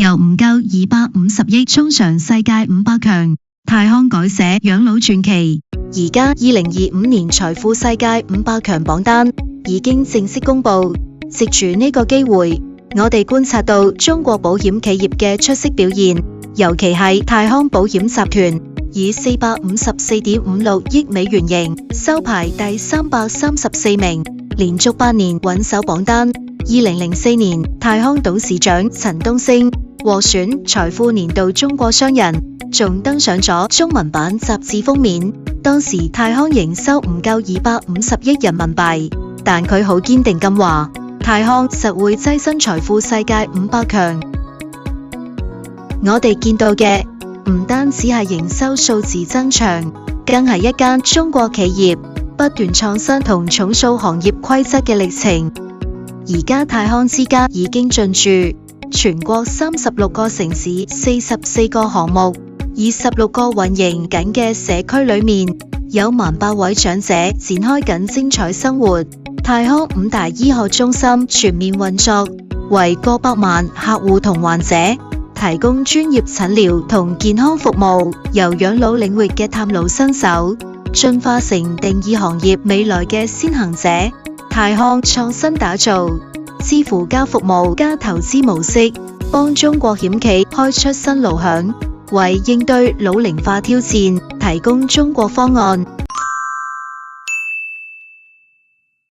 由唔夠250億衝上世界500強，泰康改寫養老傳奇。而家2025年財富世界500強榜單已經正式公布，藉住呢個機會，我哋觀察到中國保險企業嘅出色表現，尤其係泰康保險集團以454.56億美元盈收排第334名，連續8年穩守榜單。2004年，泰康董事長陳東升獲選財富年度中國商人，仲登上咗中文版雜誌封面。當時泰康營收唔夠250億人民幣，但佢好堅定咁話，泰康實會躋身財富世界500強。我哋見到嘅唔單止係營收數字增長，更係一間中國企業不斷創新同重塑行業規則嘅歷程。而家泰康之家已經進駐全國36個城市、44個項目，以16個運營緊嘅社區裏面，有18000位長者展開緊精彩生活。泰康5大醫學中心全面運作，為過百萬客戶同患者提供專業診療同健康服務，由養老領域嘅探路新手，進化成定義行業未來嘅先行者。泰康創新打造支付交服務加投資模式，幫中國險企開出新路向，為應對老齡化挑戰提供中國方案。